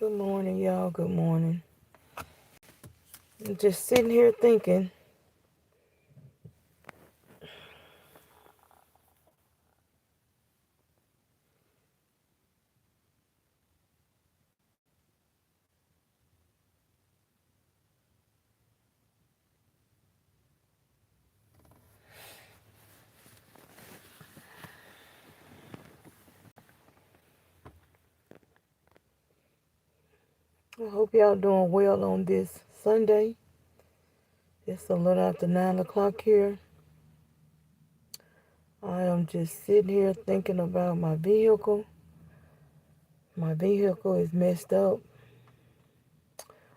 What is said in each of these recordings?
Good morning, y'all. Good morning. I'm just sitting here thinking, I hope y'all doing well on this Sunday. It's a little after 9 o'clock here. I am just sitting here thinking about my vehicle. My vehicle is messed up.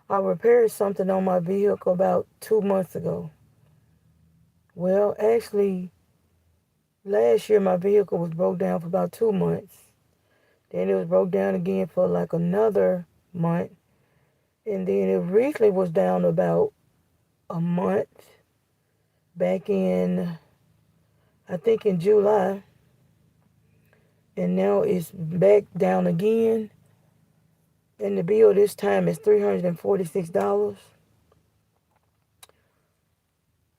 I repaired something on my vehicle about 2 months ago. Well, actually, last year my vehicle was broke down for about 2 months. Then it was broke down again for like another month. And then it recently was down about a month back in, I think in July. And now it's back down again. And the bill this time is $346.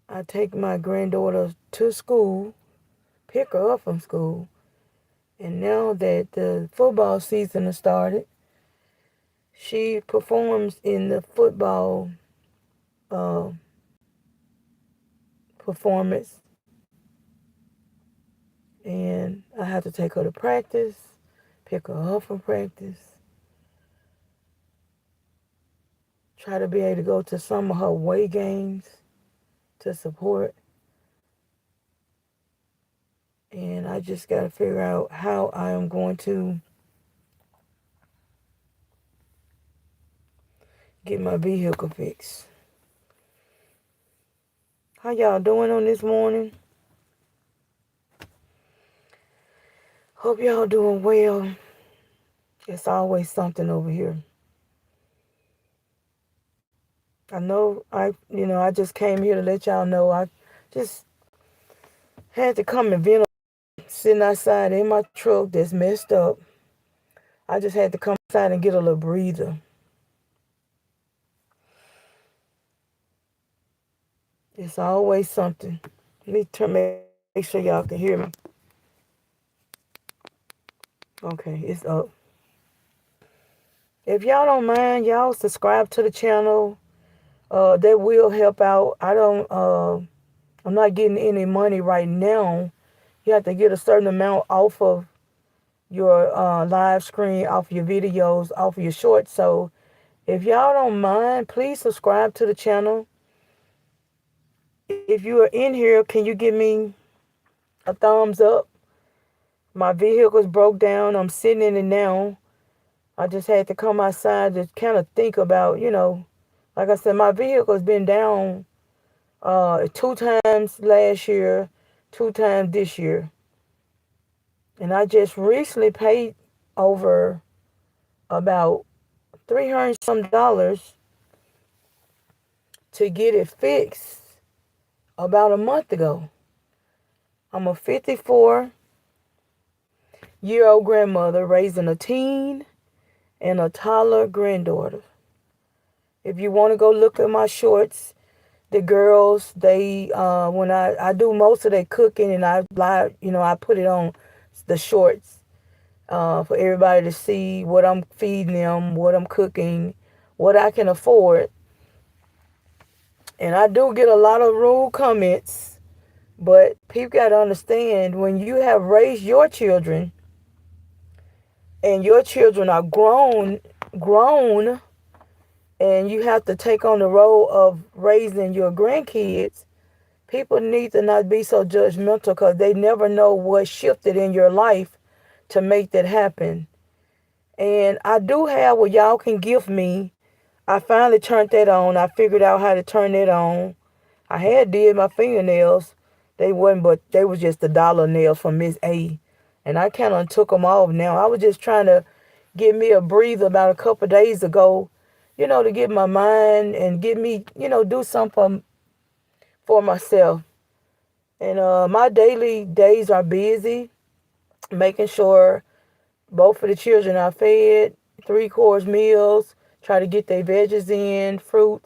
I take my granddaughter to school, pick her up from school. And now that the football season has started, she performs in the football uh, performance. And I have to take her to practice, pick her up from practice, try to be able to go to some of her away games to support. And I just got to figure out how I am going to get my vehicle fixed. How y'all doing on this morning? Hope y'all doing well. It's always something over here. I know I just came here to let y'all know I just had to come and vent, sitting outside in my truck that's messed up. I just had to come outside and get a little breather. It's always something. Let me make sure y'all can hear me. Okay, it's up. If y'all don't mind, y'all subscribe to the channel. That will help out. I'm not getting any money right now. You have to get a certain amount off of your live screen, off of your videos, off of your shorts. So if y'all don't mind, please subscribe to the channel. If you are in here, can you give me a thumbs up? My vehicle's broke down. I'm sitting in it now. I just had to come outside to kind of think about, like I said, my vehicle's been down 2 times last year, 2 times this year. And I just recently paid over about $300 some to get it fixed about a month ago. I'm a 54-year-old grandmother raising a teen and a toddler granddaughter. If you want to go look at my shorts, the girls, they when I do most of their cooking and I put it on the shorts for everybody to see what I'm feeding them, what I'm cooking, what I can afford. And I do get a lot of rude comments, but people got to understand, when you have raised your children and your children are grown, and you have to take on the role of raising your grandkids, people need to not be so judgmental, because they never know what shifted in your life to make that happen. And I do have what y'all can give me. I finally turned that on. I figured out how to turn it on. I had did my fingernails. They wasn't, but they was just the dollar nails from Miss A. And I kind of took them off now. I was just trying to get me a breather about a couple of days ago, to get my mind and get me, do something for myself. And my daily days are busy, making sure both of the children are fed, 3-course meals, try to get their veggies in, fruit.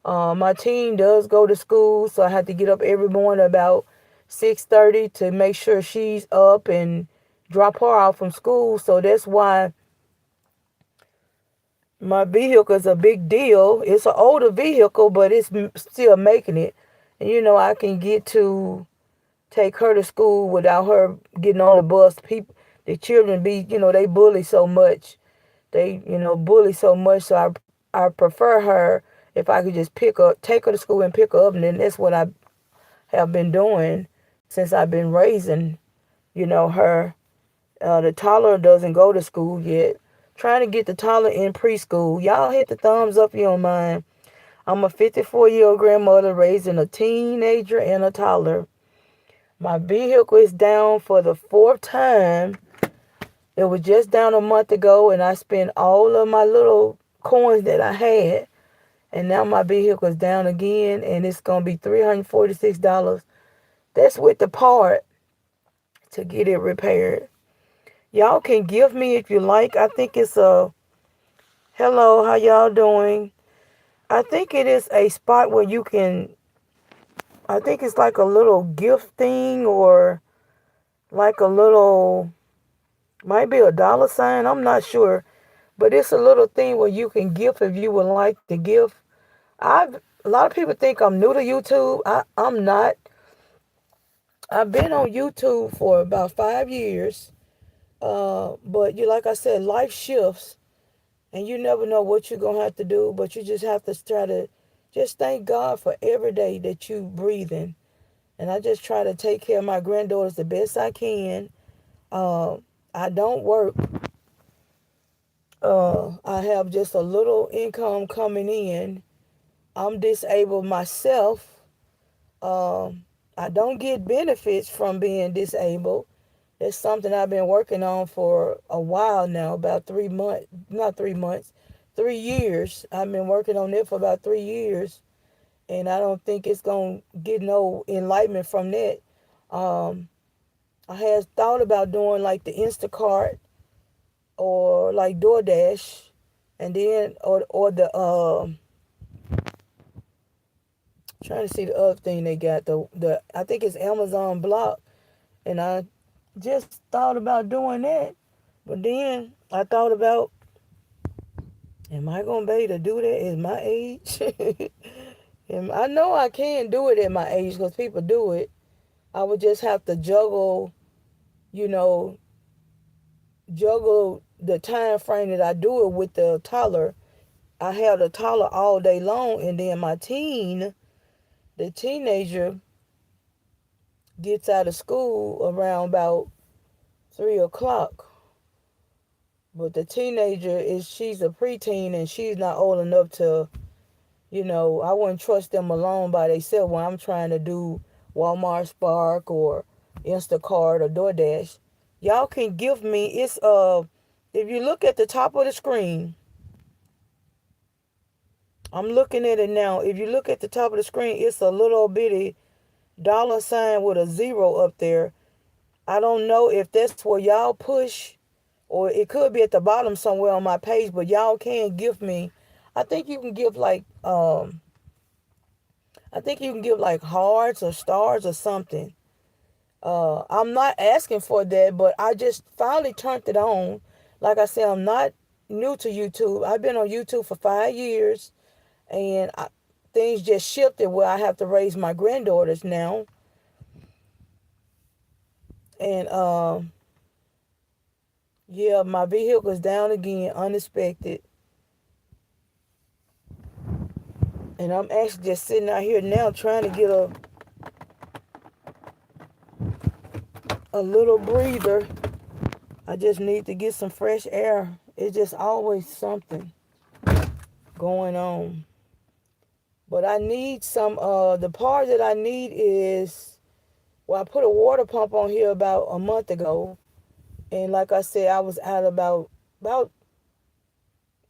My team does go to school, so I have to get up every morning about 6:30 to make sure she's up and drop her off from school. So that's why my vehicle is a big deal. It's an older vehicle, but it's still making it. And I can get to take her to school without her getting on the bus. The children they bully so much. They bully so much. So I prefer her if I could just take her to school and pick her up. And then that's what I have been doing since I've been raising, her. The toddler doesn't go to school yet. Trying to get the toddler in preschool. Y'all hit the thumbs up if you don't mind. I'm a 54-year-old grandmother raising a teenager and a toddler. My vehicle is down for the fourth time. It was just down a month ago, and I spent all of my little coins that I had. And now my vehicle is down again, and it's going to be $346. That's with the part to get it repaired. Y'all can give me if you like. I think it's a hello, how y'all doing? I think it is a spot where you can, I think it's like a little gift thing or like a little, might be a dollar sign. I'm not sure. But it's a little thing where you can gift if you would like to gift. A lot of people think I'm new to YouTube. I'm not. I've been on YouTube for about 5 years. But like I said, life shifts. And you never know what you're going to have to do, but you just have to try to just thank God for every day that you breathing. And I just try to take care of my granddaughters the best I can. I don't work. I have just a little income coming in. I'm disabled myself. I don't get benefits from being disabled. It's something I've been working on for a while now, about 3 months, not 3 months, 3 years. I've been working on it for about 3 years, and I don't think it's going to get no enlightenment from that. Um, I had thought about doing like the Instacart or like DoorDash, and then, or the, trying to see the other thing they got, I think it's Amazon Block, and I just thought about doing that. But then I thought about, am I going to be able to do that at my age? And I know I can do it at my age because people do it. I would just have to you know, juggle the time frame that I do it with the toddler. I have the toddler all day long, and then the teenager, gets out of school around about 3 o'clock. But the teenager she's a preteen and she's not old enough to, I wouldn't trust them alone by themselves when I'm trying to do Walmart Spark or Instacart or DoorDash. Y'all can give me, if you look at the top of the screen, I'm looking at it now. If you look at the top of the screen, it's a little bitty dollar sign with a zero up there. I don't know if that's where y'all push, or it could be at the bottom somewhere on my page, but y'all can give me. I think you can give like hearts or stars or something. I'm not asking for that, but I just finally turned it on. Like I said, I'm not new to YouTube. I've been on YouTube for 5 years, and things just shifted where I have to raise my granddaughters now. And yeah, my vehicle is down again, unexpected. And I'm actually just sitting out here now trying to get a little breather. I just need to get some fresh air. It's just always something going on. But I need the part that I need is, well, I put a water pump on here about a month ago. And like I said, I was out about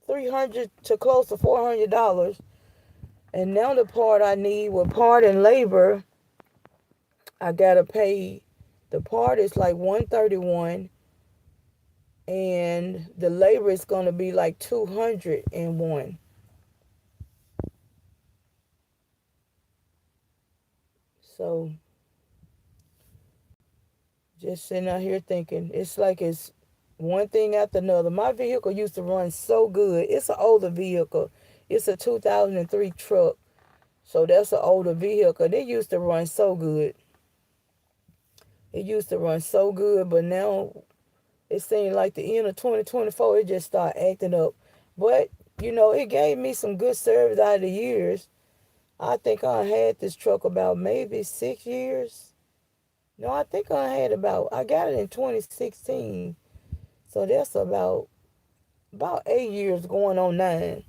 300 to close to $400. And now the part I need with part and labor, I gotta pay. The part is like $131, and the labor is going to be like 201. So just sitting out here thinking, it's like it's one thing after another. My vehicle used to run so good. It's an older vehicle. It's a 2003 truck. So that's an older vehicle. It used to run so good. It used to run so good, but now it seemed like the end of 2024, it just started acting up. But, it gave me some good service out of the years. I think I had this truck about maybe 6 years. No, I think I got it in 2016. So that's about 8 years going on 9.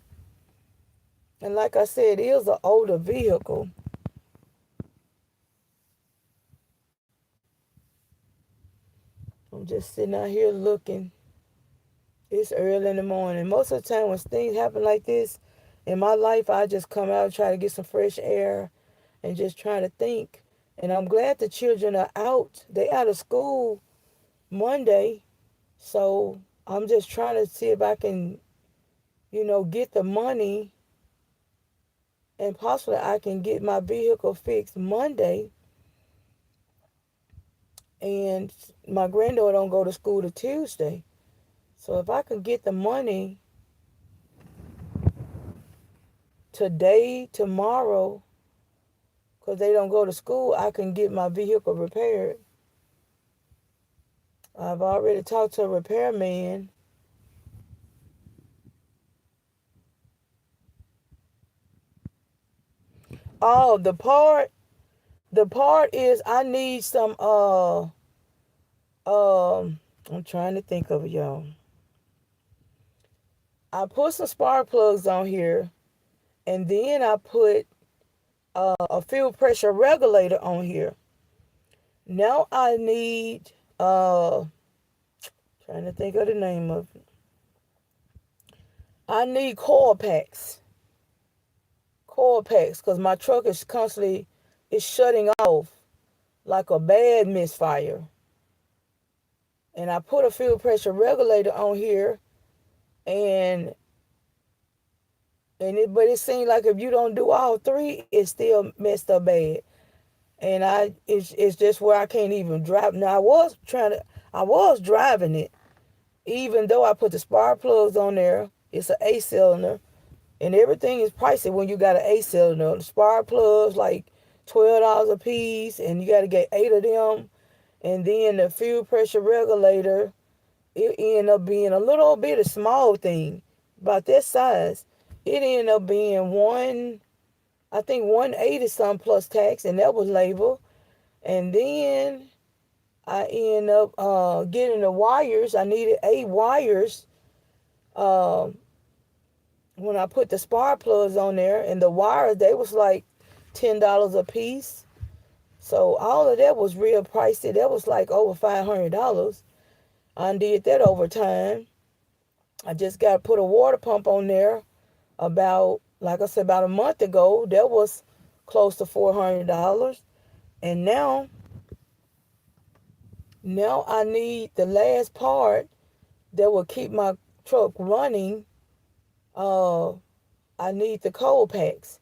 And like I said, it is an older vehicle. I'm just sitting out here looking. It's early in the morning. Most of the time when things happen like this in my life, I just come out and try to get some fresh air and just try to think. And I'm glad the children are out. They out of school Monday. So I'm just trying to see if I can, get the money, and possibly I can get my vehicle fixed Monday. And my granddaughter don't go to school till Tuesday. So if I can get the money today, tomorrow, because they don't go to school, I can get my vehicle repaired. I've already talked to a repairman. Oh, the part is I need some I'm trying to think of it, y'all. I put some spark plugs on here, and then I put a fuel pressure regulator on here. Now I need trying to think of the name of it. I need coil packs. Coil packs, because my truck is constantly it's shutting off like a bad misfire. And I put a fuel pressure regulator on here, and but it seems like if you don't do all three, it's still messed up bad. And it's just where I can't even drive. Now I was driving it, even though I put the spark plugs on there. It's an 8 cylinder, and everything is pricey when you got an 8 cylinder. The spark plugs like $12 a piece, and you got to get 8 of them. And then the fuel pressure regulator, it ended up being a little bit of small thing, about that size. It ended up being I think 180 some plus tax, and that was labor. And then I ended up getting the wires. I needed 8 wires when I put the spark plugs on there, and the wires, they was like $10 a piece. So all of that was real pricey. That was like over $500. I did that over time. I just got to put a water pump on there like I said, about a month ago. That was close to $400. And now I need the last part that will keep my truck running. I need the cold packs.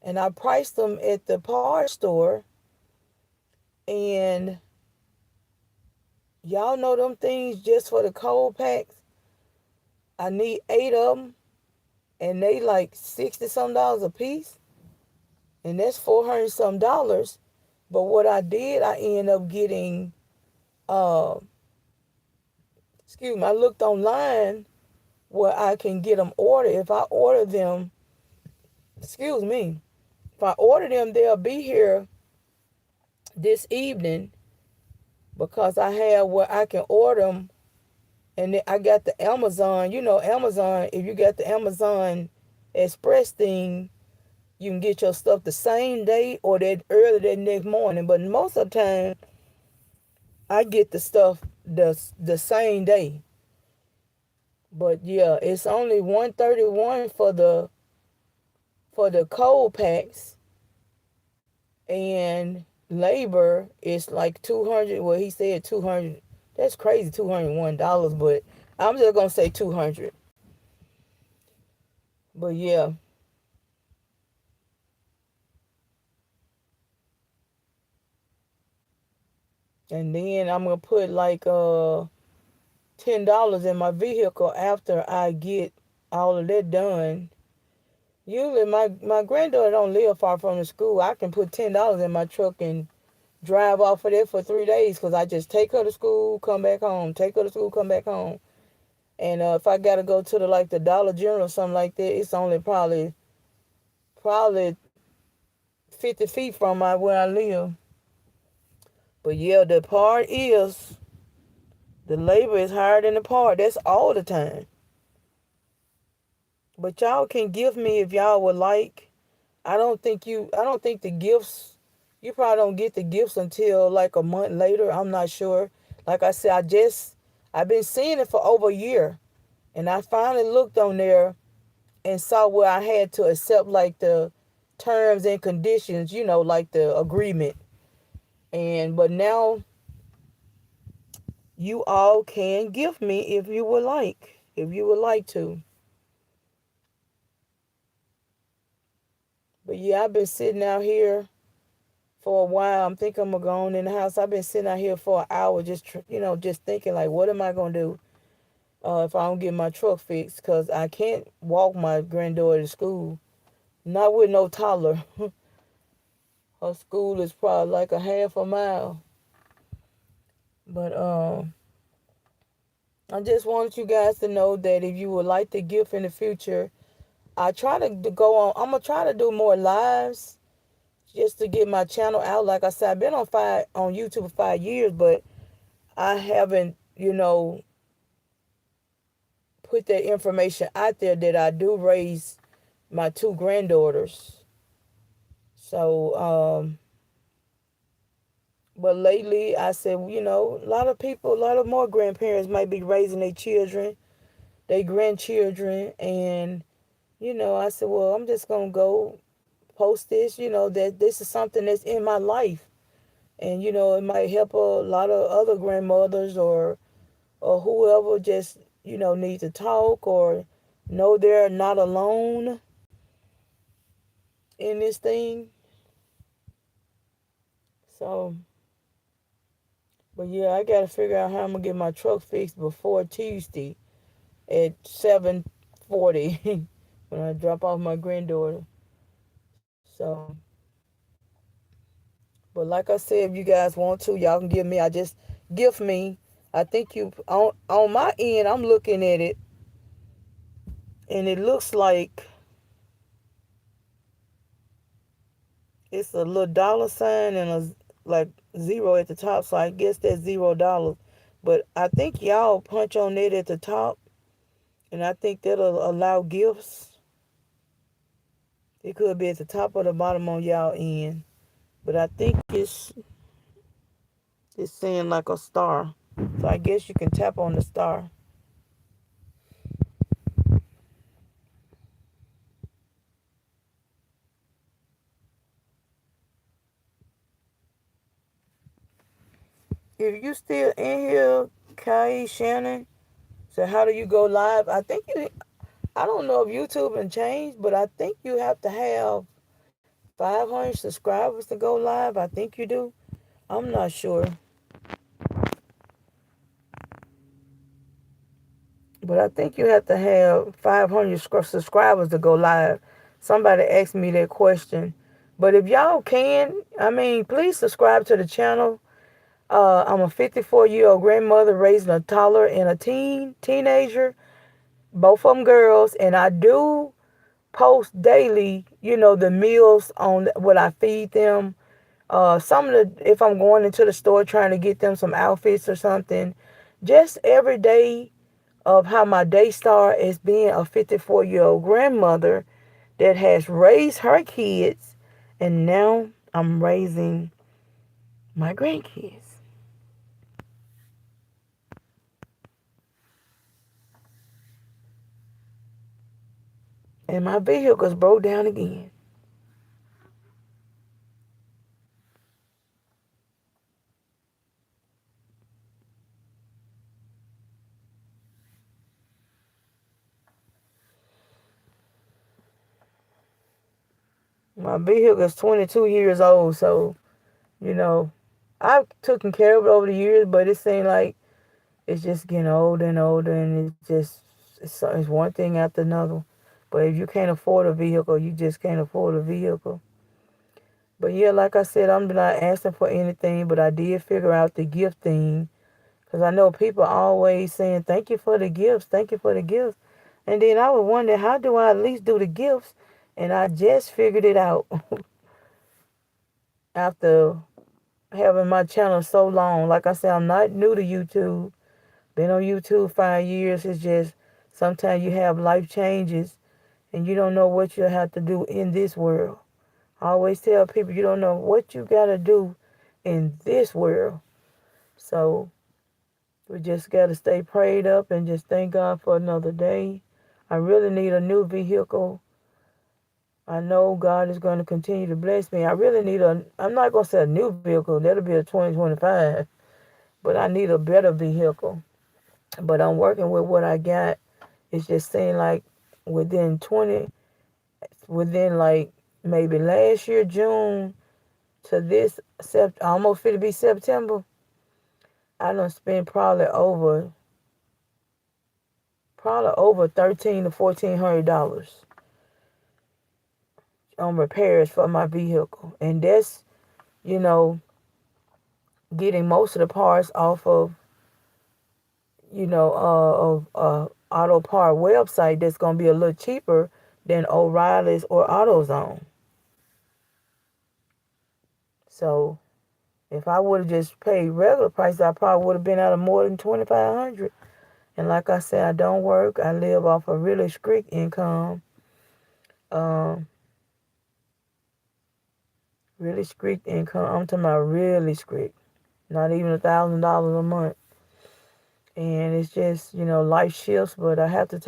And I priced them at the parts store. And y'all know them things just for the cold packs. I need 8 of them. And they like $60 some a piece. And that's $400 some. But what I did, I ended up getting, I looked online where I can get them ordered. If I order them, if I order them, they'll be here this evening, because I have where I can order them. And then I got the Amazon. Amazon, if you got the Amazon Express thing, you can get your stuff the same day or that early that next morning. But most of the time, I get the stuff the same day. But yeah, it's only $131 for the cold packs, and labor is like 200. Well, he said 200. That's crazy, $201. But I'm just gonna say 200. But yeah, and then I'm gonna put like $10 in my vehicle after I get all of that done. Usually my granddaughter don't live far from the school. I can put $10 in my truck and drive off of there for 3 days because I just take her to school, come back home, take her to school, come back home. And if I gotta go to the like the Dollar General or something like that, it's only probably 50 feet from where I live. But yeah, the part is the labor is higher than the part. That's all the time. But y'all can give me if y'all would like. I don't think the gifts, you probably don't get the gifts until like a month later. I'm not sure. Like I said, I've been seeing it for over a year. And I finally looked on there and saw where I had to accept like the terms and conditions, like the agreement. But now you all can gift me if you would like to. But yeah, I've been sitting out here for a while. I'm thinking I'm gonna go on in the house. I've been sitting out here for an hour, just thinking like, what am I gonna do if I don't get my truck fixed? Cause I can't walk my granddaughter to school, not with no toddler. Her school is probably like a half a mile. But I just wanted you guys to know that if you would like to gift in the future, I try to go on. I'm gonna try to do more lives just to get my channel out. Like I said, I've been on YouTube for 5 years, but I haven't, put that information out there that I do raise my two granddaughters. So, but lately I said, a lot of more grandparents might be raising their children, their grandchildren, and I said, well, I'm just gonna go post this, that this is something that's in my life, and it might help a lot of other grandmothers or whoever just need to talk or know they're not alone in this thing. So, but yeah, I gotta figure out how I'm gonna get my truck fixed before Tuesday at 7:40 when I drop off my granddaughter. So, but like I said, if you guys want to, y'all can give me. I just gift me. I think you on my end. I'm looking at it, and it looks like it's a little dollar sign and a like zero at the top. So I guess that's $0. But I think y'all punch on it at the top, and I think that'll allow gifts. It could be at the top or the bottom on y'all end, but I think it's saying like a star. So I guess you can tap on the star. If you still in here, Kai Shannon, so how do you go live? I don't know if YouTube and changed, but I think you have to have 500 subscribers to go live. I think you do. I'm not sure. But I think you have to have 500 subscribers to go live. Somebody asked me that question. But if y'all can, I mean, please subscribe to the channel. I'm a 54-year-old grandmother raising a toddler and a teenager, both of them girls, and I do post daily, the meals on what I feed them. If I'm going into the store trying to get them some outfits or something, just every day of how my day start as being a 54-year-old grandmother that has raised her kids, and now I'm raising my grandkids. And my vehicle's broke down again. My vehicle is 22 years old, so, you know, I've taken care of it over the years, but it seems like it's just getting older and older, and it's one thing after another. But if you can't afford a vehicle, you just can't afford a vehicle. But yeah, like I said, I'm not asking for anything, but I did figure out the gift thing. Because I know people always saying, thank you for the gifts, thank you for the gifts. And then I would wonder, how do I at least do the gifts? And I just figured it out after having my channel so long. Like I said, I'm not new to YouTube. Been on YouTube 5 years. It's just sometimes you have life changes and you don't know what you have to do in this world. I always tell people you don't know what you got to do in this world. So we just got to stay prayed up and just thank God for another day. I really need a new vehicle. I know God is going to continue to bless me. I really need I'm not going to say a new vehicle. That'll be a 2025. But I need a better vehicle. But I'm working with what I got. It's just saying like within 20, within like maybe last year, June to this, almost fit to be September, I done spent probably over $1,300 to $1,400 on repairs for my vehicle. And that's, you know, getting most of the parts off of, auto part website that's going to be a little cheaper than O'Reilly's or AutoZone. So if I would have just paid regular prices, I probably would have been out of more than 2,500. And like I said, I don't work. I live off a really strict income. Um, really strict income. I'm talking about really strict. Not even $1,000 a month. And it's just, life shifts, but I have to take